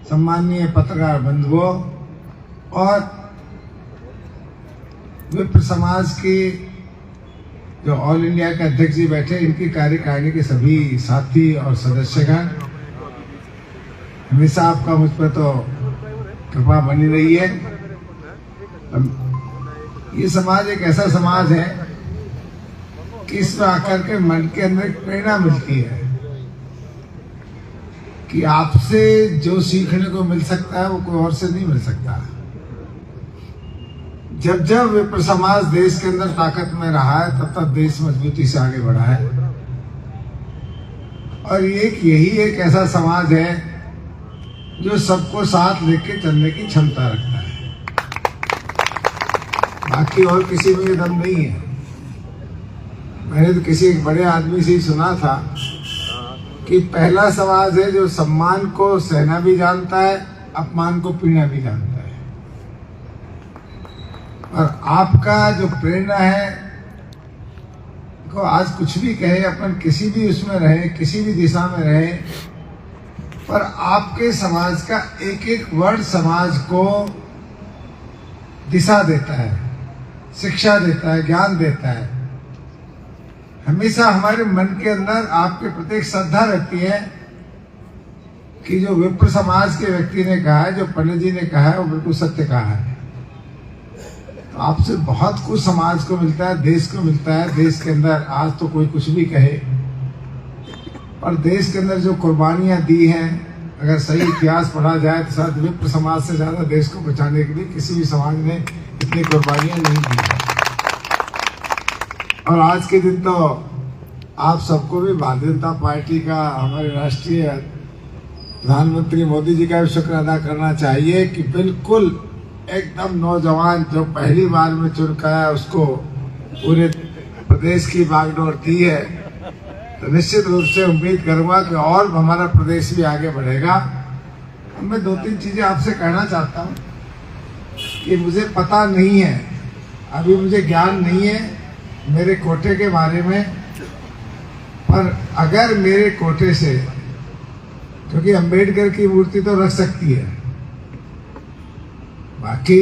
सम्माननीय पत्रकार बंधुओं और विप्र समाज की जो ऑल इंडिया के अध्यक्ष जी बैठे, इनकी कार्यकारिणी के सभी साथी और सदस्यगण, हमेशा आपका मुझ पर तो कृपा बनी रही है। ये समाज एक ऐसा समाज है कि इसमें आकर के मन के अंदर एक प्रेरणा मिलती है कि आपसे जो सीखने को मिल सकता है वो कोई और से नहीं मिल सकता। जब जब विप्र समाज देश के अंदर ताकत में रहा है, तब तक देश मजबूती से आगे बढ़ा है। और यही एक ऐसा समाज है जो सबको साथ लेके चलने की क्षमता रखता है। बाकी और किसी में ये दम नहीं है। मैंने तो किसी एक बड़े आदमी से ही सुना था कि पहला समाज है जो सम्मान को सहना भी जानता है, अपमान को पीना भी जानता है। और आपका जो प्रेरणा है को आज कुछ भी कहे, अपन किसी भी उसमें रहे, किसी भी दिशा में रहे, पर आपके समाज का एक एक वर्ड समाज को दिशा देता है, शिक्षा देता है, ज्ञान देता है। हमेशा हमारे मन के अंदर आपके प्रति श्रद्धा रहती है कि जो विप्र समाज के व्यक्ति ने कहा है, जो पंडित जी ने कहा है, वो बिल्कुल सत्य कहा है। तो आपसे बहुत कुछ समाज को मिलता है, देश को मिलता है। देश के अंदर आज तो कोई कुछ भी कहे, और देश के अंदर जो कुर्बानियां दी हैं, अगर सही इतिहास पढ़ा जाए तो शायद विप्र समाज से ज्यादा देश को बचाने के लिए किसी भी समाज ने इतनी कुर्बानियां नहीं दी। और आज के दिन तो आप सबको भी भारतीय जनता पार्टी का, हमारे राष्ट्रीय प्रधानमंत्री मोदी जी का भी शुक्र अदा करना चाहिए कि बिल्कुल एकदम नौजवान जो पहली बार में चुन कर आया, उसको पूरे प्रदेश की बागडोर दी है। तो निश्चित रूप से उम्मीद करूंगा कि और हमारा प्रदेश भी आगे बढ़ेगा। मैं दो तीन चीजें आपसे कहना चाहता हूं कि मुझे पता नहीं है, अभी मुझे ज्ञान नहीं है मेरे कोटे के बारे में, पर अगर मेरे कोटे से, क्योंकि अंबेडकर की मूर्ति तो रख सकती है, बाकी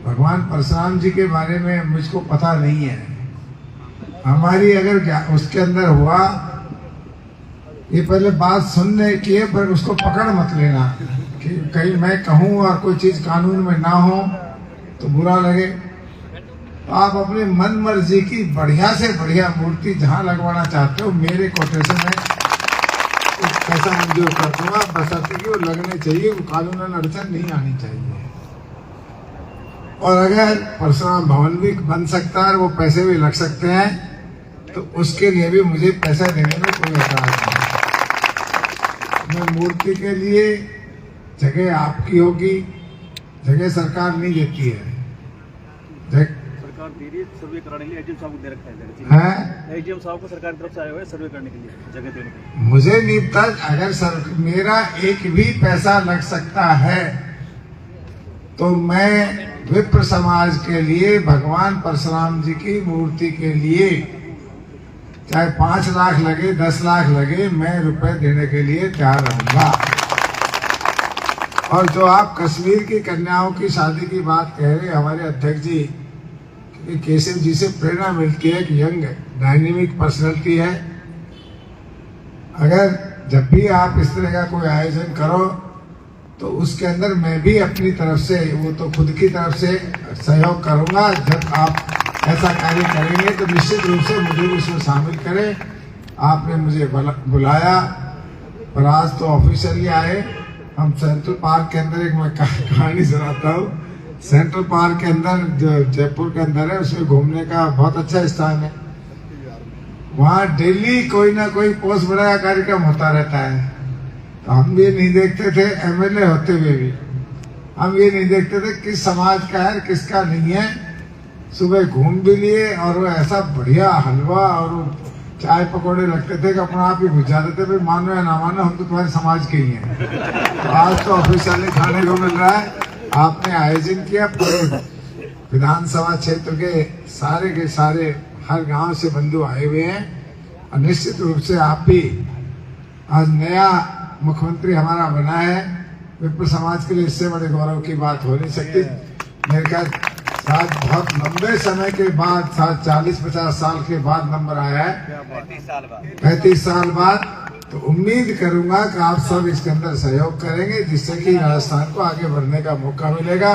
भगवान परशुराम जी के बारे में मुझको पता नहीं है। हमारी अगर उसके अंदर हुआ, ये पहले बात सुनने की है, पर उसको पकड़ मत लेना कि कहीं मैं कहूँ और कोई चीज कानून में ना हो तो बुरा लगे। तो आप अपनी मन मर्जी की बढ़िया से बढ़िया मूर्ति जहाँ लगवाना चाहते हो, मेरे कोटे से मैं पैसा मंजूर कर दूंगा, बशर्ते कि वो लगने चाहिए, वो कानूनन अड़चन नहीं आनी चाहिए। और अगर परशुराम भवन भी बन सकता है, वो पैसे भी लग सकते हैं, तो उसके लिए भी मुझे पैसा देने में कोई एतराज नहीं। मैं मूर्ति के लिए जगह आपकी होगी, जगह सरकार नहीं देती है। सरकार दे रही है सर्वे कराने के लिए, एजीएम साहब को दे रखा है। एजीएम साहब को सरकार की तरफ से आए हुए सर्वे करने के लिए, जगह देने के लिए। मुझे नहीं पता, अगर मेरा एक भी पैसा लग सकता है तो मैं विप्र समाज के लिए, भगवान परशुराम जी की मूर्ति के लिए, चाहे 5 लाख लगे, 10 लाख लगे, मैं रुपए देने के लिए तैयार रहूंगा। और जो आप कश्मीर की कन्याओं की शादी की बात कह रहे, हमारे अध्यक्ष जी केशव जी से प्रेरणा मिलती है कि यंग डायनेमिक पर्सनैलिटी है। अगर जब भी आप इस तरह का कोई आयोजन करो तो उसके अंदर मैं भी अपनी तरफ से, वो तो खुद की तरफ से सहयोग करूंगा। जब आप ऐसा कार्य करेंगे तो निश्चित रूप से मुझे भी उसमें शामिल करें। आपने मुझे बुलाया, पर आज तो ऑफिशियली आए। हम सेंट्रल पार्क के अंदर, एक मैं कहानी सुनाता हूँ। सेंट्रल पार्क के अंदर, जो जयपुर के अंदर है, उसमें घूमने का बहुत अच्छा स्थान है। वहाँ डेली कोई ना कोई पोस्ट बड़ा का कार्यक्रम होता रहता है। तो हम ये नहीं देखते थे, एमएलए होते हुए भी हम ये नहीं देखते थे किस समाज का है किसका नहीं है। सुबह घूम भी लिए, और वो ऐसा बढ़िया हलवा और चाय पकौड़े लगते थे कि अपना आप ही बुझ जाते थे, भाई मानो या ना मानो हम तो तुम्हारे समाज के ही हैं। तो आज तो ऑफिशियली खाने को मिल रहा है। आपने आयोजन किया, पूरे विधानसभा क्षेत्र के सारे हर गांव से बंधु आए हुए हैं, और निश्चित रूप से आप भी आज नया मुख्यमंत्री हमारा बना है, विप्र समाज के लिए इससे बड़े गौरव की बात हो नहीं सकती। मेरे ख्याल शायद बहुत लंबे समय के बाद, शायद 40-50 साल के बाद नंबर आया है, 35 साल बाद। तो उम्मीद करूंगा कि आप सब इसके अंदर सहयोग करेंगे, जिससे कि राजस्थान को आगे बढ़ने का मौका मिलेगा।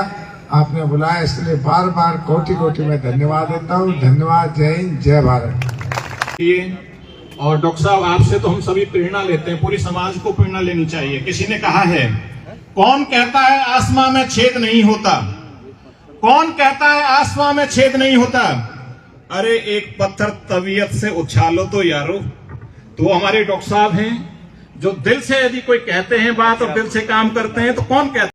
आपने बुलाया, इसके लिए बार बार कोटि कोटि में धन्यवाद देता हूँ। धन्यवाद। जय हिंद, जय भारत। और डॉक्टर साहब, आपसे तो हम सभी प्रेरणा लेते हैं, पूरी समाज को प्रेरणा लेनी चाहिए। किसी ने कहा है, कौन कहता है आसमां में छेद नहीं होता? कौन कहता है आसमां में छेद नहीं होता? अरे एक पत्थर तबीयत से उछालो तो यारो। तो वो हमारे डॉक्टर साहब हैं, जो दिल से यदि कोई कहते हैं बात और दिल से काम करते हैं, तो कौन कहता है?